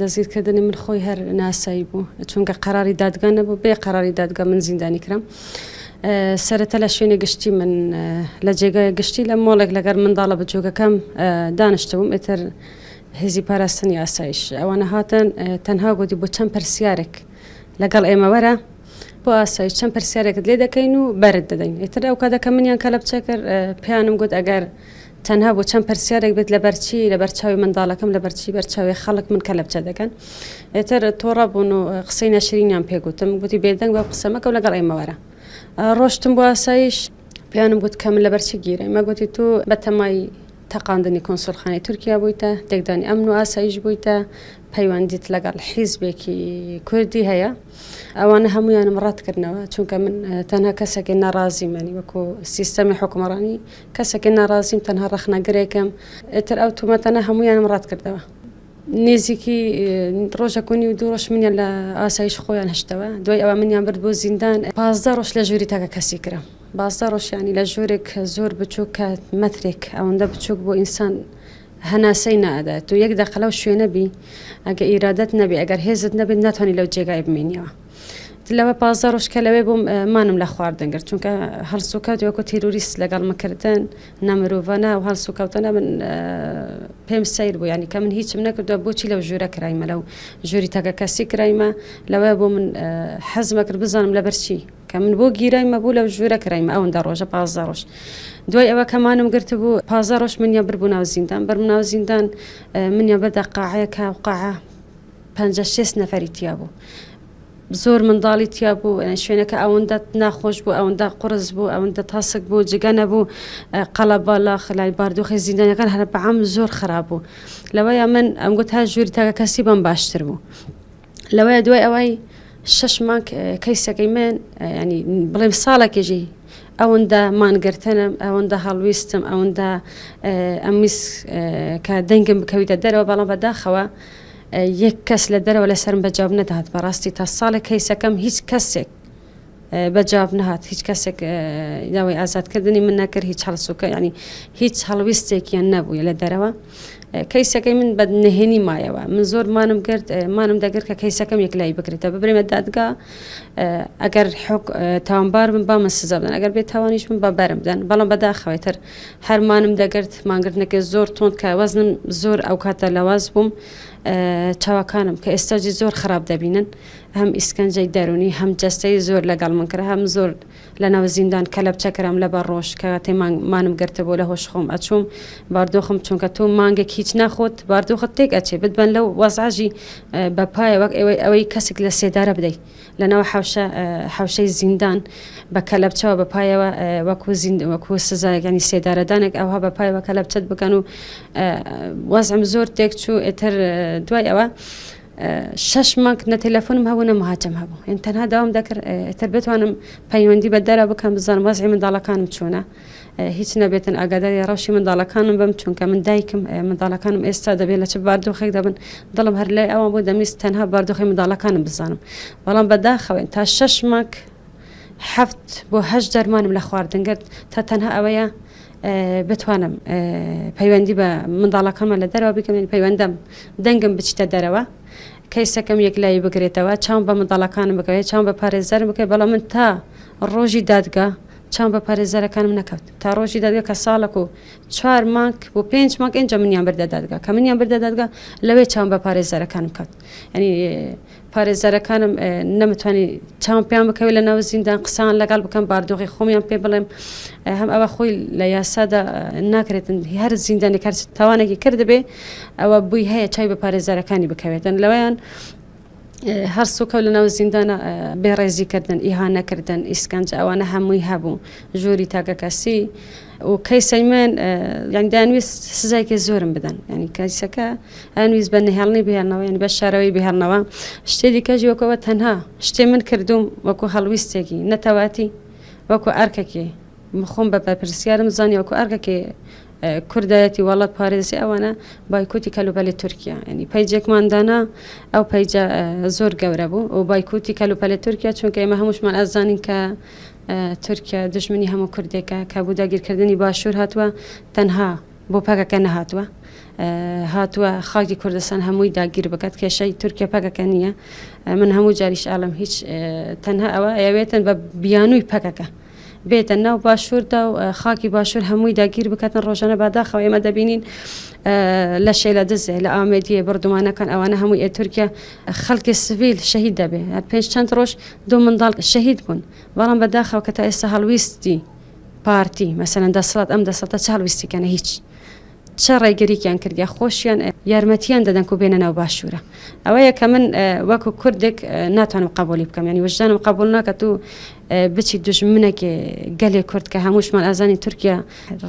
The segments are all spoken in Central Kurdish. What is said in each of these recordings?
دەزگیرکردنی من خۆی هەر ناسایی بوو چونکە قەراری دادگا نەبوو بێ قەراری دادگا من زیندانی کرام سەرەتا لە شوێنی گشتی من لە جێگای گشتی لە مۆڵێک لەگەر منداڵە بچووکەکەم دانیشتبووم ئێتر هێزی پاراستنی ئاسایش ئەوانە هاتن تەنها گوتی بۆ چەند پرسیارێک لەگەڵ ئێمە وەرە بۆ ئاسایش چەند پرسیارێکت لێ دەکەین و بەرت دەدەین ئێتر ئەو کاتەکە منیان کە لە بچە کرد پێیانم گوت ئەگەر تەنها بۆ چەند پرسیارێک بێت لە بەرچی لە بەرچاوی منداڵەکەم لە بەرچی بەرچاوی خەڵک من کە لە بچە دەکەن ئێتر تۆڕە بوون و قسەی نەشرینیان پێگوتم گوتی بێدەنگ بە قسەمەکە و لەگەڵ ئێمە وەرە ڕۆشتم بۆ ئاسایش پێیانم گوت کە من لە بەرچی گیرە مە گوتی تو بەتەمای تەقاندنی کۆنسڵخانەی تورکیا بوویتە تێکدانی ئەمن و ئاسایش بوویتە پەیوەندیت لەگەڵ حیزبێکی کوردی هەیە ئەوانە هەمویانم ڕەتکردنەوە چونکە من تەنها کەسێکی ناڕازیمانی وەکو سیستەمی حکومڕانی کەسێکی ناڕازیم تەنها ڕەخنەگرێکم ئێتر ئەو تومەتەنە هەمویانم ڕەت کردەوە نێزیکی ڕۆژەکۆنی و دوو ڕۆژ منیان لە ئاسایش خۆیان هەشتەوە دوای ئەوە منیان برد بۆ زیندان 15 ڕۆژ لە ژووری تاکە کەسی کرا 15 ڕۆژیانی لە ژوورێک زۆر بچووک کە مەترێک ئەوەندە بچووک بۆ ئینسان هەناسەی نەئەدات و یەک دەقەلە و شوێنە بی ئەگە ئیرادەت نەبی ئەگەر هێزت نەبێت ناتوانانی لەو جێگای بمێنیەوە لەوە 15 ڕۆژ کە لەوێ بووم مانم لە خواردنگرت چونکە هەڵسوکەوت وەکو تیرۆریست لەگەڵ مەکردن نەمرۆڤانە و هەڵسوکەوتنە من پێم سەیر بوو ینی کە من هیچم نەکردووە بۆچی لەو ژوورە کرایمە لەو ژووری تاکە کەسی کرایمە لەوەیە بۆ من حەزمە کرد بزانم لەبەرچی کە من بۆ گیرایمە بوو لەو ژوورە کرایمە ئەوەندە ڕۆژە 15 ڕۆژ دوای ئەوە کەمانم گرت بوو 15 ڕۆژ منیان بردبوو ناو زیندان بەرم ناو زیندان منیان بەردە قاعەیەکە و قاعە 56 نەفەری تیا بوو زۆر منداڵی تیا بوو شوێنەکە ئەوەندە ناخۆش بوو ئەوەندە قرس بوو ئەوەندە تاسک بوو جگە نەبوو قەڵە بالا خلای باردۆخی زیندانەکان هەر بەعام زۆر خراپ بوو لەوەیە من ئەم گوت ها ژووری تاکە کەسی بەم باشتر بوو لەوەیە دوای ئەوەی 6 مانگ کەیسەکەی من ینی بڵێم ساڵێکێژی ئەوەندە مانگرتنم ئەوەندە هەڵویستم ئەوەندە ئەمیس کە دەنگم بکەویتە دەرەوە بەڵام بەداخەوە یەک کەس لە دەرەوە لەسرم بەجاب نەدات بەڕاستی تا ساڵێک کەیسەکەم هیچ کەسێک بەجاب نهات هیچ کەسێک داوای ئازادکردنی من نەکرد هیچ هەڵسوکە ینی هیچ هەڵویستێکیان نەبووە لە دەرەوە کەیسەکەی من بە نهێنی مایەوە من زۆر مانم دەگرت کە کەیسەکەم یەک لای بکرێتە ببرێمە دادگا ئەگەر تاوانبار من با من سزا بدەن ئەگەر بێت تاوانیش من بە بەرم بدەن بەڵام بەداخەوەتر هەر مانم دەگرت مانگرتنەکە زۆر تۆند کە وەزنم زۆر ئەو کاتە لەواز بووم چاوەکانم کە ئێستاجی زۆر خراپ دەبینن هەم ئیسکەنجەی دەرونی هەم جەستەی زۆر لەگەڵ من کرد هەم زۆر لە ناو زیندان کە لە بچەکەم لە بەڕۆژ کە مانم گرتە بۆ لە هۆش خۆم ئەچووم باردۆخم چونکە تۆ مانگێک هیچ ناخۆت باردۆخت تێک ئەچێ بتبەن لەو وەزعاژی بەپایە وەک ئەوەی کەسێک لە سێدارە بدەیت لەناو حوشەی زیندان بە کە لە بچەوە بەپایەوە وەکو سزایەک ینی سێدارەدانێک ئەوها بەپایەوە کە لە بچەت بکەن و وەزعم زۆر تێک چوو ئێتر دوای ئەوە 6 مانگ نە تەلەفۆنم هەبوو نە مهاجم هەبوو یان تەنها داوام دەکرد ئێتر بتوانم پەیوەندی بە دەرە بکەم بزانم وەزعی منداڵەکانم چۆنە هیچ نەبێتن ئاگاداری ڕەوشی منداڵەکانم بم چونکە من دایکم منداڵەکانم ئێستا دەبێت لە چ باردۆخێک دەبن دڵم هەر لای ئەوە بۆ دەمیست تەنها باردۆخی منداڵەکانم بزانم بەڵام بەداخەوێن تا 6 مانگ 7 بۆ 8 دەرمانم لە خواردنگرت تا تەنها ئەوەیە بتوانم پەیوەندی بە منداڵەکانمە لە دەرەوە بکەم پەیوەندەم دەنگم بچیتە دەرەوە کەیسەکەم یەک لای بگرێتەوە چاوم بە منداڵەکانم بکەوێت چاوم بە پارێزەرم بکەێت بەڵام من تا ڕۆژی دادگا چاوم بە پارێزەرەکانم نەکەوت تا ڕۆژی دادگا کە ساڵێک و 4 مانگ بۆ 5 مانگ ئەنجا منیان بردە دادگا کە منیان بردە دادگا لەوێ چاوم بە پارێزەرەکانم کەوت ینی پارێزەرەکانم نەمتوانی چاوم پێیان بکەوێت لە ناو زیندان قسان لەگەڵ بکەم باردۆخی خۆمیان پێ بڵێم هەم ئەوە خۆی لە یاسادا ناکرێتن هەر زیندانی کار تاوانێکی کردبێ ئەوە بووی هەیە چای بە پارێزەرەکانی بکەوێتن لەوەیان هەر سوکەوت لە ناو زیندانە بێڕێزیکردن ئیهانەکردن ئیسکەنج ئەوانە هەمووی هەبوو ژووری تاکە کەسی و کەیسەی من یعنی دەیانویست سزایەکی زۆرم بدەن ینی کەیسەکە ئەیانویست بە نەهێڵنی بهێڵنەوە ینی بە شارەوەی بهێڵنەوە شتێ دیکەژی وەکەوە تەنها شتێ من کردوم وەکو هەڵویستێکی نەتەواتی وەکو ئەرکەکێ خۆم بە پرسیارم زانی وەکو ئەرکەکێ کوردایەتی وڵات پارێزی ئەوانە بایکوتی کەلوپەلی تورکیا ینی پەیجێکماندانا ئەو پەیجە زۆر گەورە بوو و بایکوتی کەلوپەلی تورکیا چونکە ئێمە هەمووشمان ئەزانین کە تورکیا دژمنی هەموو کوردێکە کە بوو داگیرکردنی باشوور هاتووە تەنها بۆ پاکەکە نەهاتووە هاتووە خاکی کوردستان هەمووی داگیر بکات کێشەی تورکیا پەکەکە نییە من هەموو جاریش ئالم هیچ تەنها ئەوە ئەوێتن بە بیانووی پەکەکە بێتە ناو باشووردا و خاکی باشوور هەمووی داگیر بکاتن ڕۆژانە بەداخەوە ئێمە دەبینین لە شێلە دزێ لە ئامێدیە بردومانەکان ئەوانە هەمووی تورکیا خەڵکی سڤیل شەهید دەبێ پێنج چەند ڕۆژ دوو منداڵ شەهید بوون بەڵام بەداخەوە کە تا ئێستا هەڵویستی پارتی مەسەلەن دەسەڵات ئەم دەسەڵاتە چ هەڵویستیکەنە هیچ چه ڕێگەریکیان کردیا خۆشیان یارمەتیان دەدەن و بێنە ناو باشوورە ئەوەیە کە من وەکو کوردێک ناتوانم قبولی بکەم ینی وجدانم قبول ناکات و بچی دوژمنێکی گەلێ کورد کە هەمووشمان ئازانی تورکیا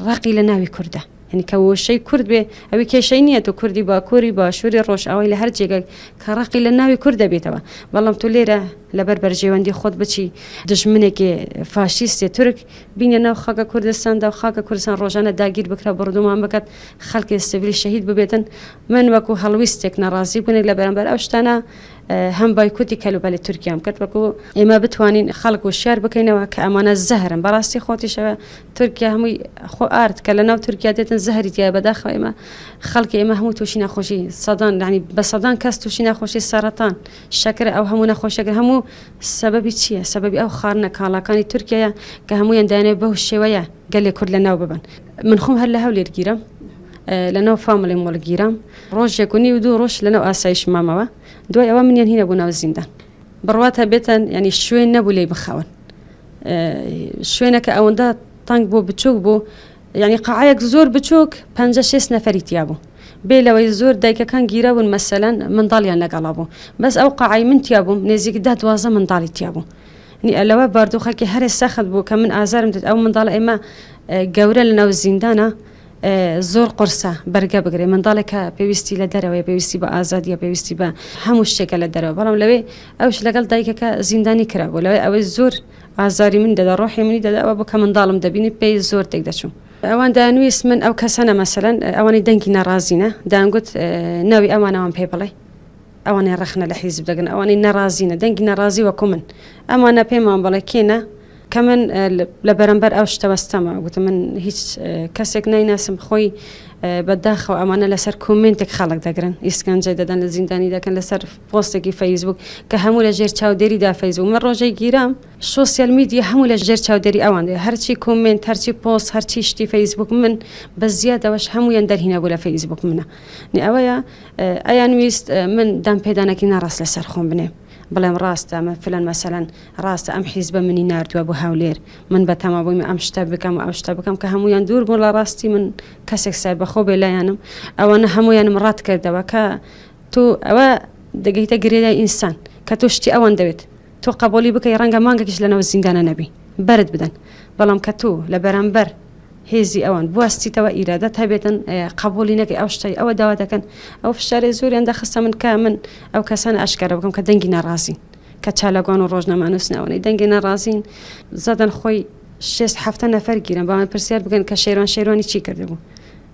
ڕقی لە ناوی کووردە ینی کە وشەی کورد بێ ئەوی کێشەی نییە و کوردی باکووری باشووری ڕۆژ ئەوەی لە هەر جێگە کە ڕقی لە ناوی کورد دەبێتەوە بەڵام تو لێرە لەبەر بەرژێوەندی خۆت بچی دژمنێکی فاشیستی تورک بینە ناو خاکە کوردستاندا و خاکە کوردستان ڕۆژانە داگیر بکرا بڕدومان بکات خەڵکی سڤیلی شەهید ببێتن من وەکو هەڵویستێک نەڕازی بوونێک لە بەرامبەر ئەو شتانە هەم بایکوتی کەلوبەلی تورکیام کرد وەکو ئێمە بتوانین خەڵک و شار بکەینەوە کە ئەمانە زەهرن بەڕاستی خۆتیشەوە تورکیا هەمووی خۆ ئارد کە لە ناو تورکیا دێتن زەهری تیا بەداخەوە ئێمە خەڵکی ئێمە هەموو تووشی نەخۆشی سەدان ینی بە سەدان کەس تووشی نەخۆشی سەرەتان شەکر ئەو هەموو نەخۆشیەکە هەموو سەبەبی چییە سەبەبی ئەو خارنە کاڵاکانی تورکیایە کە هەموویان دایانێت بەو شێوەیە گەلێ کورد لە ناو ببن من خۆم هەر لە هەولێر گیرم لەناو فامڵی مۆڵگیرم ڕۆژێک و نی و دوو ڕۆژ لەناو ئاسایش مامەوە دوای ئەوە منیان هینە بوو ناو زیندان بڕواتە بێتەن ینی شوێن نەبوو لێی بخەون شوێنەکە ئەوەندە تەنگ بۆ بچووک بوو ینی قاعەیەک زۆر بچووک 5-6 نەفەری تیا بوو بێ لەوەی زۆر دایکەکان گیرەبوون مەسەلەن منداڵیان لەگەڵا بوو بەس ئەو قاعەی من تیا بووم نێزیک 12 منداڵی تیا بوو لەوە باردوخەکی هەرێ سەخت بوو کە من ئازارم دێت ئەو منداڵ ئێمە گەورە لە ناو زیندانە زۆر قرسە بەرگە بگرێ منداڵێکە پێویستی لە دەرەوەی پێویستی بە ئازادیە پێویستی بە هەموو شتێکە لە دەرەوە بەڵام لەوێ ئەوش لەگەڵ دایکەکە زیندانی کرابوو لەوەی ئەوەی زۆر ئازاری من دەدا ڕۆحی منی دەدا ئەوە بۆ کە منداڵم دەبینی پێی زۆر تێک دەچوم ئەوان دانویست من ئەو کەسانە مەسەلەن ئەوانی دەنگی نەڕازینە دانگوت ناوی ئەمانەوان پێ بڵێ ئەوانەی ڕەخنە لە حیزب دەگەن ئەوانەی نەڕازینە دەنگی نەڕازی وەکو من ئەمانە پێمان بڵێ کێنە کە من لە بەرەمبەر ئەو شتەوەستەمە گوتم من هیچ کەسێک نایناسم خۆی بەداخەوە ئەمانە لەسەر کومنتێک خەڵک دەگرن ئیسکەنجەی دەدەن لە زیندانی دەکەن لەسەر پۆستێکی فەیسبوک کە هەموو لە ژێر چاودێریدا فەیسبوک من ڕۆژەی گیرام سۆسیال میدیا هەموو لە ژێر چاودێری ئەوان دێ هەرچی کومنت هەرچی پۆست هەرچی شتی فەیسبوک من بە زیادەوەش هەمویان دەرهینە بوو لە فەیسبوک منە ئەوەیە ئەیان ویست من دام پێدانێکی ناڕاست لەسەر خۆم بنێم بڵێم ڕاستە ئەمە فلان مەسەلەن ڕاستە ئەم حیزبە منی ناردووە بۆ هەولێر من بە تەما بوویم ئەم شتە بکەم و ئەو شتە بکەم کە هەمویان دوور بوون لە ڕاستی من کەسێک سای بەخۆ بێ لایەنم ئەوانە هەمویانم ڕات کردەوە کە تۆ ئەوە دەگەیتە گرێدای ئینسان کە تۆ شتی ئەوان دەوێت تۆ قبولی بکەی ڕەنگە مانگێکیش لەنەوە زیندانە نەبی بەرت بدەن بەڵام کە تۆ لە بەرامبەر هێزی ئەوان بواستیتەوە ئیرادە هەبێتن قبولی نەکەی ئەو شتەی ئەوە داوا دەکەن ئەو فشارێ زۆریان دەخستە من کە من ئەو کەسانە ئاشکارە بکەم کە دەنگی ناڕازین کە چالەگوان و ڕۆژنامەنووسنەوەی دەنگی نەڕازین زەدەن خۆی 6-7 نەفەر گیرن با من پرسیار بگەن کە شێروانی چی کرده بوو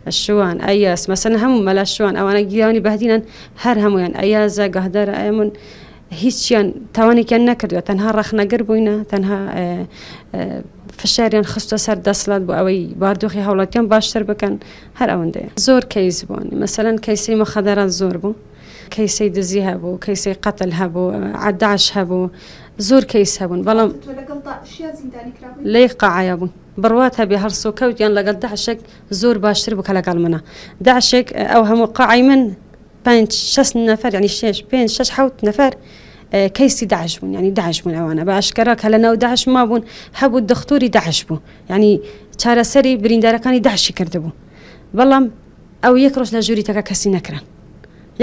شوان ئەیاس مەسەن هەموو مەلا شوان ئەوانە گیرانی بەهدینن هەر هەمویان ئەیازە گەهدەرە ئەمون هیچیان تاوانێکیان نەکردووە تەنها ڕەخنەگەر بووینە تەنها فشاریان خستە سەر دەسڵات بۆ ئەوەی باردۆخی هەوڵاتیان باشتر بکەن هەر ئەوەندەیە زۆر کەیس بوون مەسەلەن کەیسەی مخەدەرات زۆر بوو کەیسەی دزی هەبوو کەیسەی قەتل هەبوو عەداش هەبوو زۆر کەیس هەبوون بەڵام لەی قاعەیە بوون بڕوات هەبێ هەرسۆکەوتیان لەگەڵ داعشێک زۆر باشتر بوو کە لەگەڵ منە داعشێک ئەو هەموو قاعەی من 5-6 نەفەر ینی 5-6-7 نەفەر کەیسی داعش بوون ینی داعش بوون ئەوانە بە ئاشکرا کە لەناو داعش ما بوون هەبوو دکتۆری داعش بوو ینی چارەسەری بریندارەکانی داعشی کردبوو بەڵام ئەو یەک ڕۆژ لە ژووری تەکە کەسی نەکران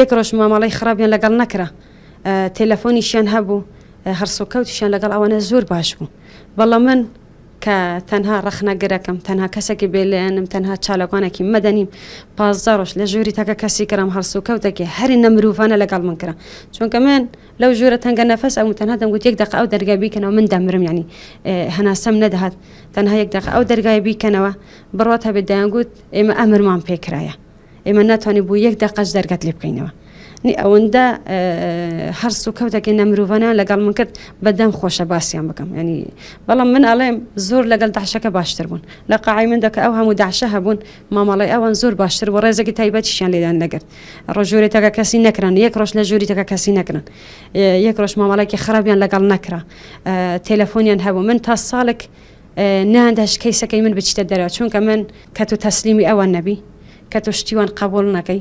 یەک ڕۆژ مامەڵەی خراپیان لەگەڵ نەکرا تەلەفۆنیشیان هەبوو هەرسۆکەوتیشیان لەگەڵ ئەوانە زۆر باش بوو بەڵام من کە تەنها ڕەخنەگەرەکەم تەنها کەسێکی بێلێنم تەنها چالەکانێکی مەدەنیم 15 ڕۆژ لە ژووری تەکە کەسی کردم هەرسۆکەوتێکی هەری نەمروڤانە لەگەڵ من کرا چونکە من لەو ژوورە تەنگە نەفەس ئەو تەنها دەمگوت یەک دقیقە ئەو دەرگای بیکەنەوە من دەمرم ینی هەناسەم نەدەهات تەنها یەک دقیقە ئەو دەرگای بیکەنەوە بڕات هەبێت دەیانگوت ئێمە ئەمرمان پێکرایە ئێمە ناتوانین بۆ یەک دقیقەش دەرگات لێ بکەینەوە نی ئەوەندە هەر سوکەوتێکی نەمرۆڤانە لەگەڵ من کرد بەدەم خۆشە باسییان بکەم ینی بەڵام من ئەڵێم زۆر لەگەڵ داعشەکە باشتر بوون لە قاعی من دەکە ئەو هەموو داعشە هەبوون مامەڵی ئەوان زۆر باشتر بۆ ڕێزێکی تایبەتیشیان لێدان نەگرت ڕۆژۆرێتەکە کەسی نەکران یەک ڕۆژ لە ژووریتەکە کەسی نەکرن یەک ڕۆژ مامەڵێکی خراپیان لەگەڵ نەکرا تەلەفۆنیان هەبوو من تا ساڵێک نانداش کەیسەکەی من بچیتە دەرەوە چونکە من کە تو تەسلیمی ئەوان نەبی کە تۆ شتیوان قبول نەکەی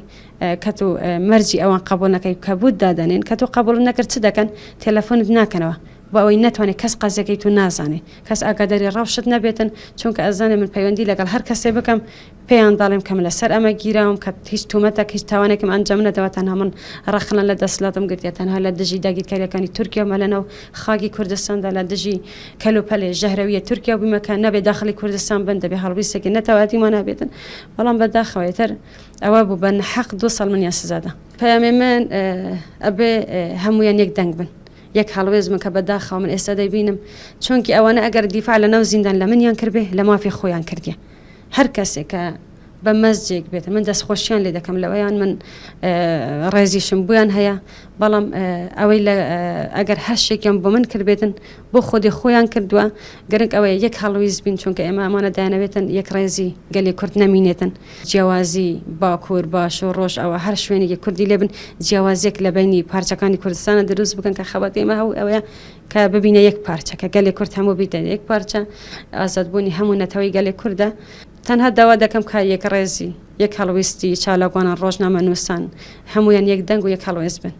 کە تۆ مەرجی ئەوان قبول نەکەی کە بوت دادەنێن کە تۆ قبول نەکرد چ دەکەن تەلەفۆنت ناکەنەوە بۆ ئەوەی نەتوانێت کەس قەزەکەی تو نازانێ کەس ئاگاداری ڕەوشت نەبێتن چونکە ئەزانێ من پەیوەندی لەگەڵ هەر کەسێ بکەم پێیان داڵێم کەم لەسەر ئەمە گیراوم کە هیچ تومەتێک هیچ تاوانێکم ئەنجام نەدەوە تەنها من ڕەخنە لە دەسڵاتم گرتیا تەنها لە دژی داگیرکاریەکانی تورکیا و مەلەنەو خاکی کوردستاندا لە دژی کەلوپەلێ ژەهرەویە تورکیا و بیمەکە نەبێ داخلی کوردستان بن دەبێ هەڵویستێکی نەتەواتیمان نابێتن بەڵام بەداخەوەیتر ئەوە بوو بە حەق 2 ساڵ منیان سزادا پەیامێ من ئەبێ هەمویان یەک دەنگ بن یەک هەڵوێز من کە بەداخەوە من ئێستا دەیبینم چونکی ئەوانە ئەگەر دیفاع لە ناو زیندان لە منیان کردبێ لە مافی خۆیان کردیە هەر کەسێک کە بە مەزجێک بێتە من دەستخۆشیان لێ دەکەم لەوەیان من ڕێزیشم بویان هەیە بەڵام ئەوەی ئەگەر هەر شتێکیان بۆ من کردبێتن بۆ خۆدی خۆیان کردووە گەرنگ ئەوەیە یەک هەڵویز بین چونکە ئێمە ئەمانە دایانەوێتن یەک ڕێزی گەلی کورد نەمینێتن جیاوازی باکوور باش و ڕۆژ ئەوە هەر شوێنێکی کوردی لێبن جیاوازێک لە بینی پارچەکانی کوردستانە دروست بکەن کە خەبەت ئێمە هەو ئەوەیە کە ببینە یەک پارچەکە گەلی کورد هەموو بیتە یەک پارچە ئازادبوونی هەموو نەتەوەی گەلی کووردە تەنها داوا دەکەم کە یەک ڕێزی یەک هەڵویستی چالاگوانان ڕۆژنامە نووسان هەمویان یەک دەنگ و یەک هەڵوێز بن